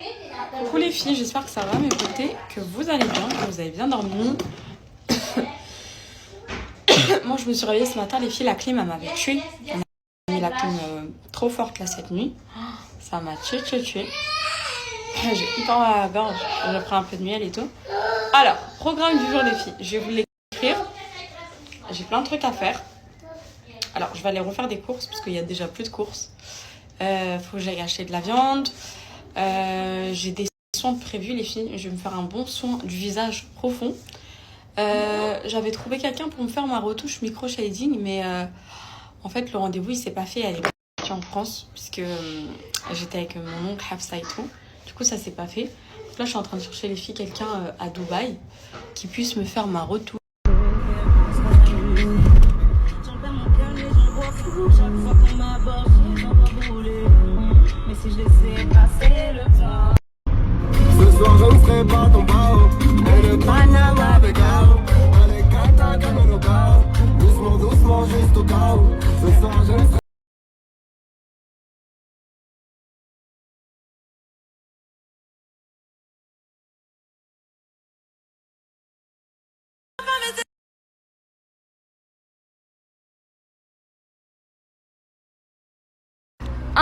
Coucou les filles, j'espère que ça va mes côtés, que vous allez bien, que vous avez bien dormi. Moi je me suis réveillée ce matin, les filles, la clim elle m'avait tuée. On a mis la clim trop forte là cette nuit. Ça m'a tué. J'ai hyper mal à la gorge, j'ai pris un peu de miel et tout. Alors, programme du jour les filles, je vais vous l'écrire. J'ai plein de trucs à faire. Alors je vais aller refaire des courses parce qu'il y a déjà plus de courses. Faut que j'aille acheter de la viande. J'ai des soins prévus les filles, je vais me faire un bon soin du visage profond. J'avais trouvé quelqu'un pour me faire ma retouche micro shading, mais en fait le rendez-vous il s'est pas fait, elle est partie en France puisque j'étais avec mon oncle Hafsa et tout. Du coup ça s'est pas fait. Donc là je suis en train de chercher les filles quelqu'un à Dubaï qui puisse me faire ma retouche. Ce soir je ne serai pas ton bao. Et le Panama avec Gao. Allez cata comme nos Gao. Doucement juste au cas où. Ce soir je ne serai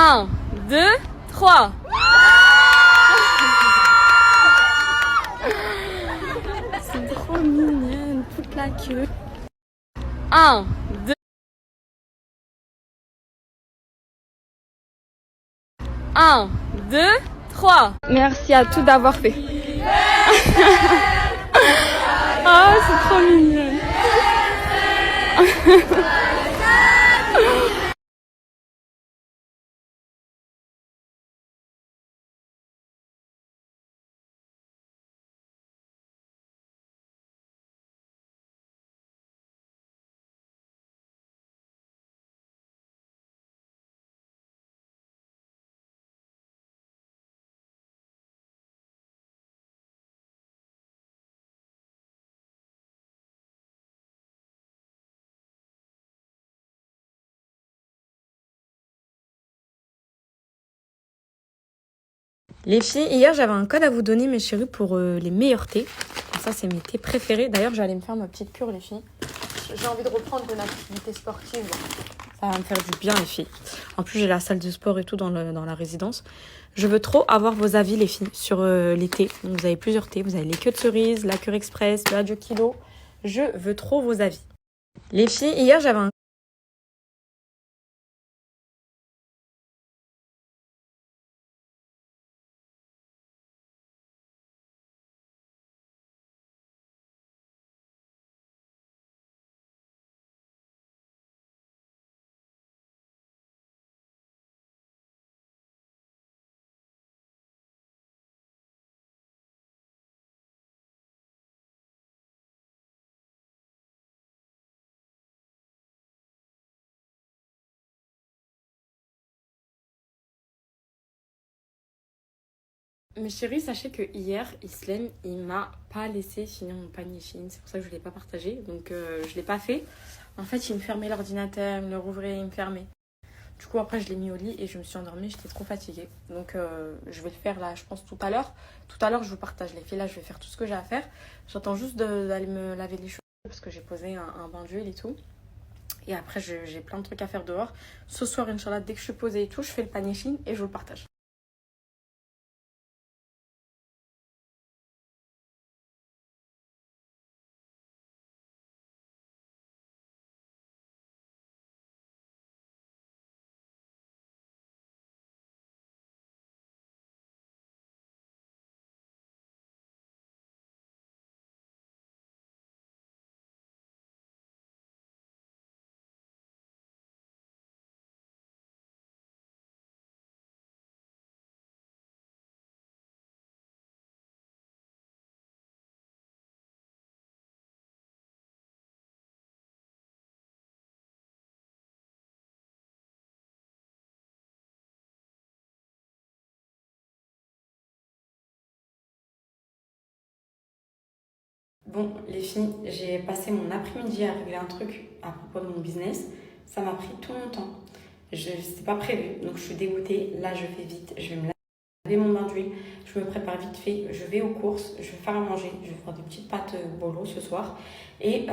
Un, deux, trois. C'est trop mignonne, toute la queue. Un, deux. Un, deux, trois. Merci à tous d'avoir fait. Ah, c'est trop mignon. Les filles, hier j'avais un code à vous donner mes chéris pour les meilleurs thés. Ça c'est mes thés préférés. D'ailleurs j'allais me faire ma petite cure les filles. J'ai envie de reprendre une activité sportive. Ça va me faire du bien les filles. En plus j'ai la salle de sport et tout dans la résidence. Je veux trop avoir vos avis les filles sur les thés. Donc, vous avez plusieurs thés. Vous avez les queues de cerise, la cure express, le adieu kilo. Je veux trop vos avis. Les filles, hier j'avais un... Mes chéris, sachez que hier, Islem, il m'a pas laissé finir mon panier Chine. C'est pour ça que je ne l'ai pas partagé. Donc, je l'ai pas fait. En fait, il me fermait l'ordinateur, il me le rouvrait, il me fermait. Du coup, après, je l'ai mis au lit et je me suis endormie. J'étais trop fatiguée. Donc, je vais le faire là, je pense, tout à l'heure. Tout à l'heure, je vous partage les filles. Là, je vais faire tout ce que j'ai à faire. J'attends juste d'aller me laver les cheveux parce que j'ai posé un bain d'huile et tout. Et après, j'ai plein de trucs à faire dehors. Ce soir, Inch'Allah, dès que je suis posée et tout, je fais le panier Chine et je vous le partage. Bon, les filles, j'ai passé mon après-midi à régler un truc à propos de mon business. Ça m'a pris tout mon temps. C'était pas prévu, donc je suis dégoûtée. Là, je fais vite. Je vais me laver mon bain d'huile. Je me prépare vite fait, je vais aux courses, je vais faire à manger, je vais faire des petites pâtes bolo ce soir. Et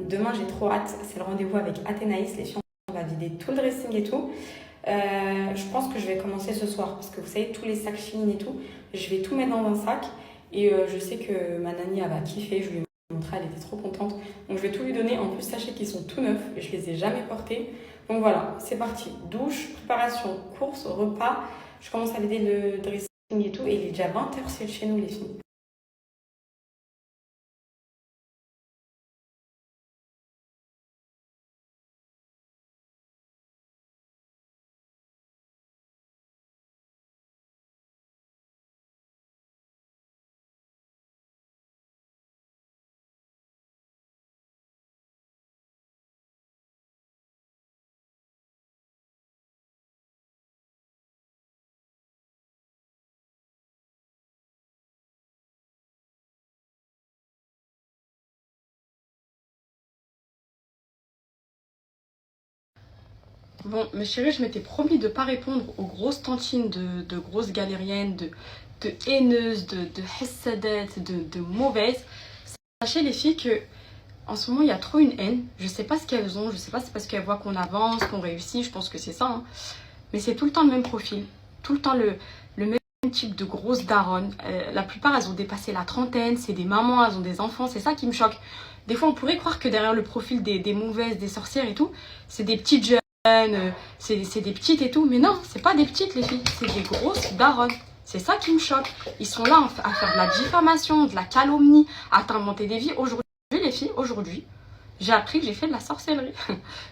demain, j'ai trop hâte, c'est le rendez-vous avec Athénaïs. Les filles, on va vider tout le dressing et tout. Je pense que je vais commencer ce soir parce que vous savez, tous les sacs Shein et tout, je vais tout mettre dans un sac. Et je sais que ma nanny, elle va kiffer, je lui ai montré, elle était trop contente. Donc je vais tout lui donner. En plus, sachez qu'ils sont tout neufs, je les ai jamais portés. Donc voilà, c'est parti. Douche, préparation, course, repas. Je commence à vider le dressing et tout. Et il est déjà 20h, c'est chez nous les filles. Bon, mes chéris, je m'étais promis de ne pas répondre aux grosses tantines de grosses galériennes, de haineuses, de hessadettes, de mauvaises. Sachez les filles que en ce moment, il y a trop une haine. Je sais pas ce qu'elles ont, je sais pas si c'est parce qu'elles voient qu'on avance, qu'on réussit, je pense que c'est ça. Hein. Mais c'est tout le temps le même profil, tout le temps le même type de grosses daronnes. La plupart, elles ont dépassé la trentaine, c'est des mamans, elles ont des enfants, c'est ça qui me choque. Des fois, on pourrait croire que derrière le profil des mauvaises, des sorcières et tout, c'est des petites jeunes, c'est des petites et tout. Mais non, c'est pas des petites les filles, c'est des grosses daronnes. C'est ça qui me choque. Ils sont là à faire de la diffamation, de la calomnie, à t'inventer des vies. Aujourd'hui, les filles, aujourd'hui, j'ai appris que j'ai fait de la sorcellerie.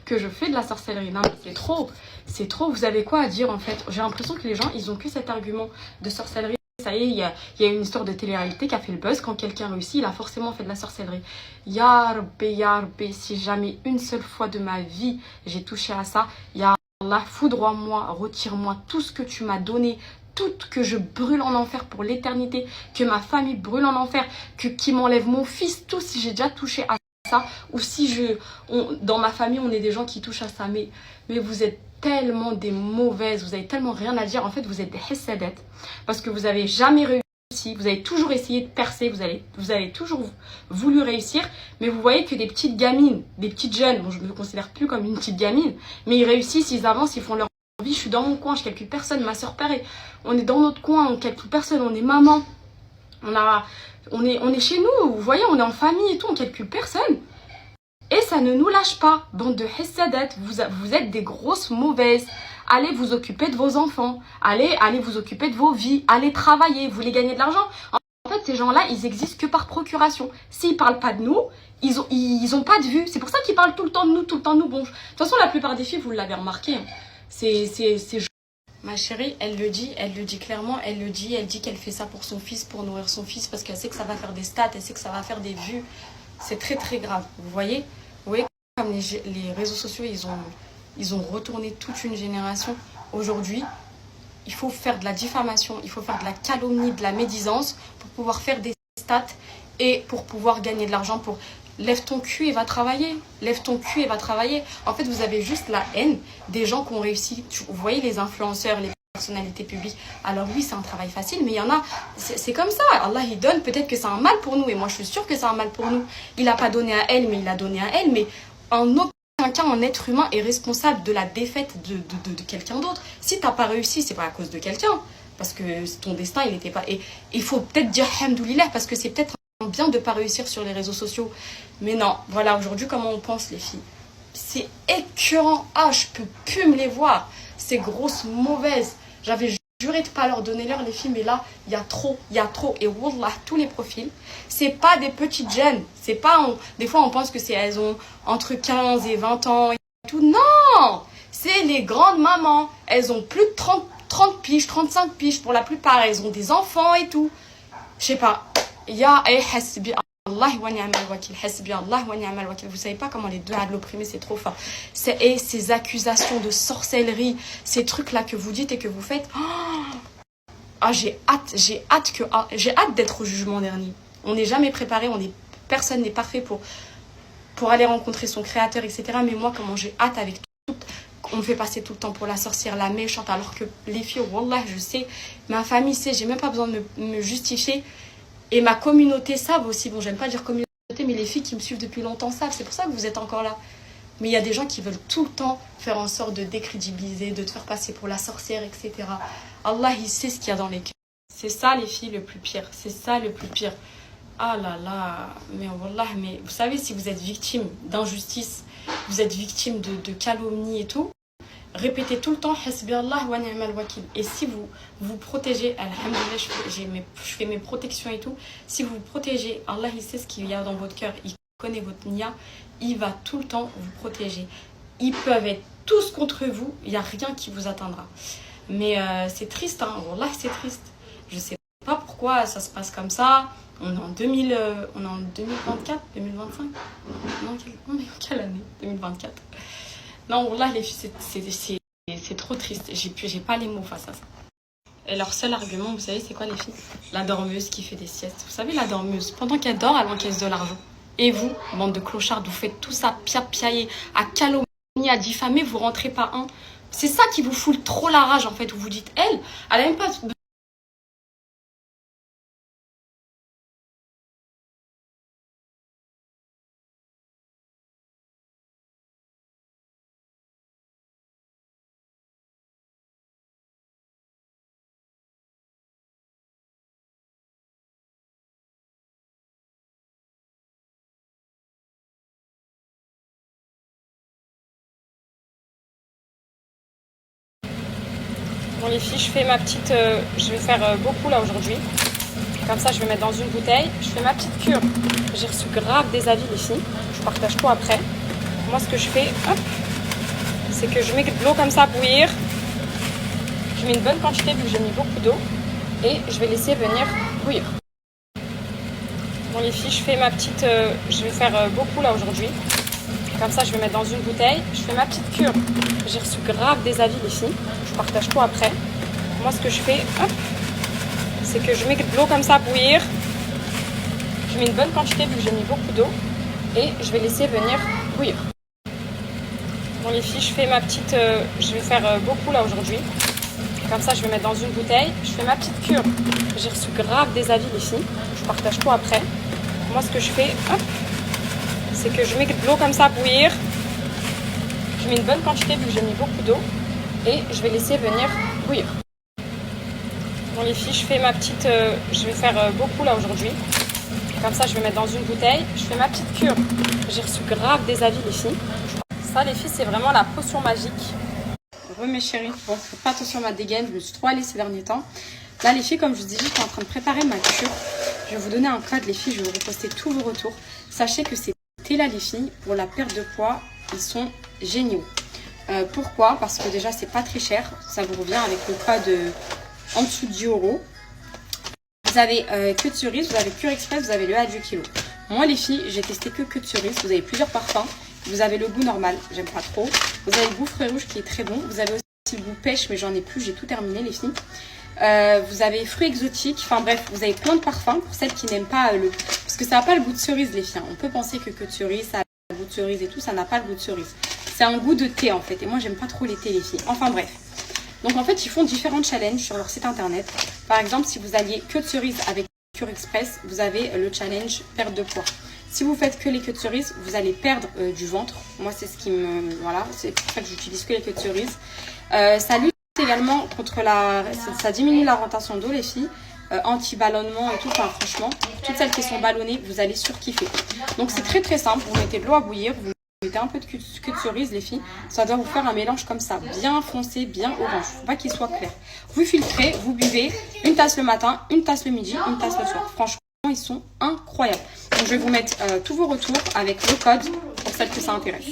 Que je fais de la sorcellerie. Non, mais c'est trop. C'est trop. Vous avez quoi à dire, en fait? J'ai l'impression que les gens, ils ont que cet argument de sorcellerie. Ça y est, il y a une histoire de télé-réalité qui a fait le buzz. Quand quelqu'un réussit, il a forcément fait de la sorcellerie. Ya Rabbi, si jamais une seule fois de ma vie, j'ai touché à ça, Ya Allah, foudroie-moi, retire-moi tout ce que tu m'as donné, tout que je brûle en enfer pour l'éternité, que ma famille brûle en enfer, qui m'enlève mon fils, tout si j'ai déjà touché à ça, ou si dans ma famille on est des gens qui touchent à ça, mais vous êtes tellement des mauvaises, vous avez tellement rien à dire, en fait vous êtes des hessadettes, parce que vous avez jamais réussi, vous avez toujours essayé de percer, vous avez toujours voulu réussir, mais vous voyez que des petites gamines, des petites jeunes, bon je ne me considère plus comme une petite gamine, mais ils réussissent, ils avancent, ils font leur vie, je suis dans mon coin, je calcule personne, ma soeur pareil, on est dans notre coin, on calcule personne, on est maman, on est chez nous, vous voyez, on est en famille et tout, on calcule personne. Et ça ne nous lâche pas, bande de hessadettes, vous êtes des grosses mauvaises. Allez vous occuper de vos enfants, allez vous occuper de vos vies, allez travailler, vous voulez gagner de l'argent. En fait, ces gens-là, ils existent que par procuration. S'ils parlent pas de nous, ils ont pas de vue. C'est pour ça qu'ils parlent tout le temps de nous, tout le temps de nous. Bon, de toute façon, la plupart des filles, vous l'avez remarqué, hein. Ma chérie, elle le dit clairement, elle dit qu'elle fait ça pour son fils, pour nourrir son fils, parce qu'elle sait que ça va faire des stats, elle sait que ça va faire des vues. C'est très très grave, vous voyez comme les réseaux sociaux, ils ont retourné toute une génération. Aujourd'hui, il faut faire de la diffamation, il faut faire de la calomnie, de la médisance pour pouvoir faire des stats et pour pouvoir gagner de l'argent. Lève ton cul et va travailler. Lève ton cul et va travailler. En fait, vous avez juste la haine des gens qui ont réussi. Vous voyez les influenceurs, les personnalités publiques. Alors oui, c'est un travail facile, mais il y en a, c'est comme ça. Allah, il donne, peut-être que c'est un mal pour nous. Et moi, je suis sûre que c'est un mal pour nous. Il n'a pas donné à elle, mais il a donné à elle. Mais en aucun cas, un être humain est responsable de la défaite de quelqu'un d'autre. Si tu n'as pas réussi, c'est pas à cause de quelqu'un. Parce que ton destin, il n'était pas... Et il faut peut-être dire Hamdoulilah, parce que c'est peut-être bien de ne pas réussir sur les réseaux sociaux. Mais non, voilà, aujourd'hui, comment on pense, les filles? C'est écœurant. Ah, je peux plus me les voir. Ces grosses mauvaises. J'avais juré de ne pas leur donner l'heure, les filles, mais là, il y a trop. Et wallah, tous les profils, c'est pas des petites jeunes. C'est pas... Des fois, on pense que elles ont entre 15 et 20 ans et tout. Non! C'est les grandes mamans. Elles ont plus de 30 piges, 35 piges pour la plupart. Elles ont des enfants et tout. Je sais pas. Ya hasbi Allah wa ni'mal wakil, hasbi Allah wa ni'mal wakil. Vous savez pas comment les deux à l'opprimer, c'est trop fort. Et ces accusations de sorcellerie, ces trucs là que vous dites et que vous faites. Ah, j'ai hâte d'être au jugement dernier. On n'est jamais préparé, personne n'est parfait pour aller rencontrer son créateur, etc. Mais moi, comment j'ai hâte avec on me fait passer tout le temps pour la sorcière, la méchante, alors que les filles, wallah, je sais, ma famille sait, j'ai même pas besoin de me justifier. Et ma communauté savent aussi, bon, j'aime pas dire communauté, mais les filles qui me suivent depuis longtemps savent, c'est pour ça que vous êtes encore là. Mais il y a des gens qui veulent tout le temps faire en sorte de décrédibiliser, de te faire passer pour la sorcière, etc. Allah, il sait ce qu'il y a dans les cœurs. C'est ça, les filles, le plus pire. C'est ça, le plus pire. Ah là là, mais wallah, mais vous savez, si vous êtes victime d'injustice, vous êtes victime de calomnie et tout, répétez tout le temps Hasbi Allah wa ni'mal wakil. Et si vous vous protégez, alhamdoulilah, je fais mes protections et tout, si vous vous protégez, Allah il sait ce qu'il y a dans votre cœur, il connaît votre niya, il va tout le temps vous protéger. Ils peuvent être tous contre vous, il n'y a rien qui vous atteindra. Mais c'est triste, hein, wallah c'est triste. Je sais pas pourquoi ça se passe comme ça. On est en 2024, 2025. Non, quelle année 2024. Non, là, les filles, c'est trop triste. J'ai pas les mots face à ça. Et leur seul argument, vous savez, c'est quoi, les filles? La dormeuse qui fait des siestes. Vous savez, la dormeuse, pendant qu'elle dort, elle encaisse de l'argent. Et vous, bande de clochards, vous faites tout ça, piailler, à calomnier, à diffamer, vous rentrez pas un. C'est ça qui vous fout trop la rage, en fait, où vous dites, elle a même pas... Bon les filles, je fais ma petite... je vais faire beaucoup là aujourd'hui. Comme ça, je vais mettre dans une bouteille. Je fais ma petite cure. J'ai reçu grave des avis les filles. Je partage tout après. Moi, ce que je fais, hop, c'est que je mets de l'eau comme ça à bouillir. Je mets une bonne quantité vu que j'ai mis beaucoup d'eau. Et je vais laisser venir bouillir. Bon les filles, je fais ma petite... je vais faire beaucoup là aujourd'hui. Comme ça, je vais mettre dans une bouteille. Je fais ma petite cure. J'ai reçu grave des avis les filles. Je partage tout après. Moi, ce que je fais, hop, c'est que je mets de l'eau comme ça à bouillir. Je mets une bonne quantité vu que j'ai mis beaucoup d'eau. Et je vais laisser venir bouillir. Bon les filles, je fais ma petite... je vais faire beaucoup là aujourd'hui. Comme ça, je vais mettre dans une bouteille. Je fais ma petite cure. J'ai reçu grave des avis les filles. Je partage tout après. Moi, ce que je fais, hop, c'est que je mets de l'eau comme ça à bouillir. Je mets une bonne quantité vu que j'ai mis beaucoup d'eau. Et je vais laisser venir bouillir. Bon les filles, je fais ma petite... je vais faire beaucoup là aujourd'hui. Comme ça, je vais mettre dans une bouteille. Je fais ma petite cure. J'ai reçu grave des avis les filles. Ça les filles, c'est vraiment la potion magique. Re mes chéris. Bon, faites pas attention à ma dégaine, je me suis trop allée ces derniers temps. Là les filles, comme je vous dis, je suis en train de préparer ma cure. Je vais vous donner un code les filles, je vais vous reposter tous vos retours. Sachez que ces thés là les filles, pour la perte de poids, ils sont géniaux. Pourquoi? Parce que déjà c'est pas très cher. Ça vous revient avec le code en dessous de 10 €. Vous avez queue de cerise, vous avez Pure Express, vous avez le A du kilo. Moi les filles, j'ai testé que queue de cerise. Vous avez plusieurs parfums. Vous avez le goût normal, j'aime pas trop. Vous avez le goût fruits rouges qui est très bon. Vous avez aussi le goût pêche, mais j'en ai plus, j'ai tout terminé les filles. Vous avez fruits exotiques, enfin bref, vous avez plein de parfums pour celles qui n'aiment pas le... Parce que ça n'a pas le goût de cerise les filles. On peut penser que queue de cerise, ça a le goût de cerise et tout, ça n'a pas le goût de cerise. C'est un goût de thé en fait, et moi j'aime pas trop les thés les filles. Enfin bref. Donc en fait, ils font différents challenges sur leur site internet. Par exemple, si vous alliez queue de cerise avec Pure Express, vous avez le challenge perte de poids. Si vous faites que les queues de cerise, vous allez perdre du ventre. Moi, c'est ce qui me... Voilà, c'est pour ça que j'utilise que les queues de cerise. Ça lutte également contre la... Ça diminue la retention d'eau, les filles. Anti-ballonnement et tout. Enfin, franchement, toutes celles qui sont ballonnées, vous allez surkiffer. Donc, c'est très très simple. Vous mettez de l'eau à bouillir. Vous mettez un peu de queue de cerise, les filles. Ça doit vous faire un mélange comme ça. Bien foncé, bien orange. Faut pas qu'il soit clair. Vous filtrez, vous buvez une tasse le matin, une tasse le midi, une tasse le soir. Franchement, ils sont incroyables. Donc, je vais vous mettre tous vos retours avec le code pour celles que ça intéresse.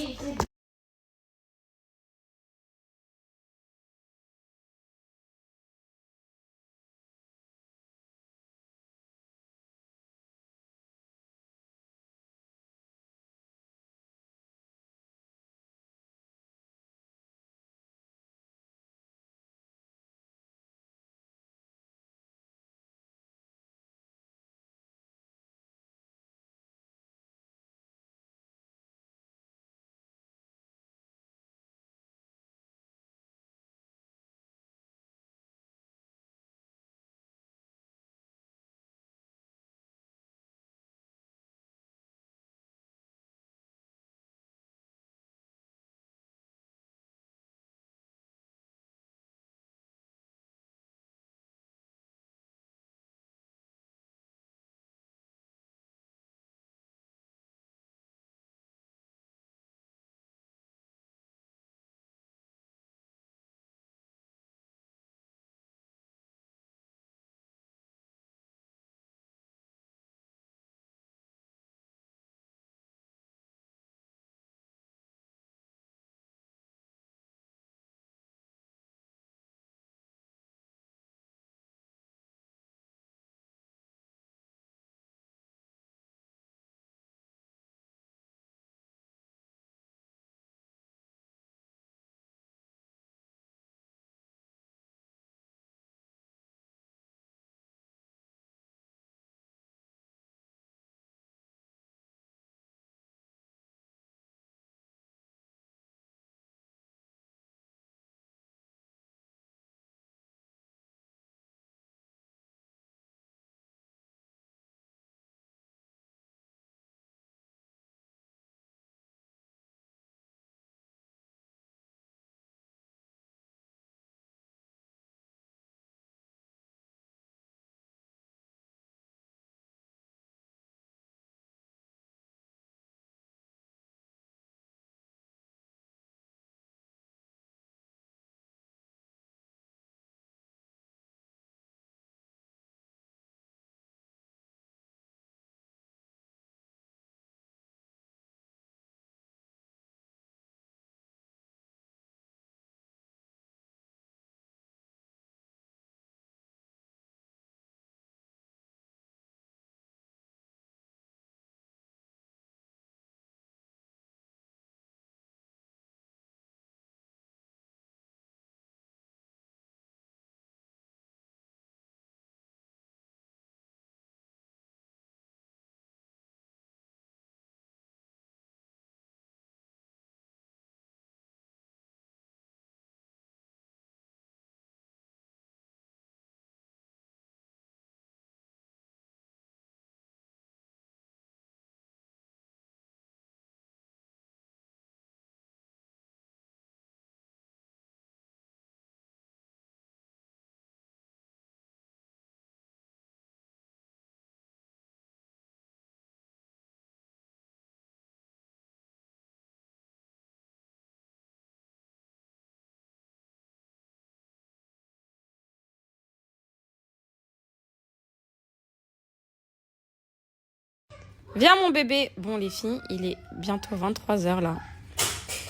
Viens mon bébé. Bon les filles, il est bientôt 23h là.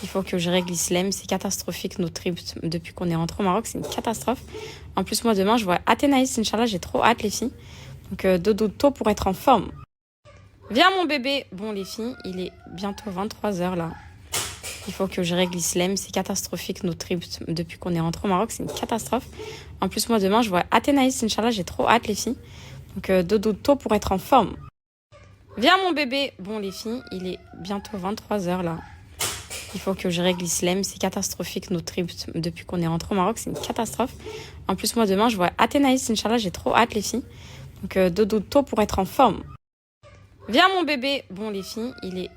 Il faut que je règle Islem. C'est catastrophique notre trip depuis qu'on est rentré au Maroc. C'est une catastrophe. En plus moi demain je vois Athénaïs, Inch'Allah. J'ai trop hâte les filles. Donc dodo tôt pour être en forme. Viens mon bébé. Bon les filles, il est bientôt 23h là. Il faut que je règle Islem. C'est catastrophique notre trip depuis qu'on est rentré au Maroc. C'est une catastrophe. En plus moi demain je vois Athénaïs, Inch'Allah. J'ai trop hâte les filles. Donc dodo tôt pour être en forme. Viens mon bébé. Bon les filles, il est bientôt 23h là. Il faut que je règle Islem. C'est catastrophique notre trip depuis qu'on est rentré au Maroc. C'est une catastrophe. En plus moi demain je vois Athénaïs, Inch'Allah. J'ai trop hâte les filles. Donc dodo tôt pour être en forme. Viens mon bébé. Bon les filles, il est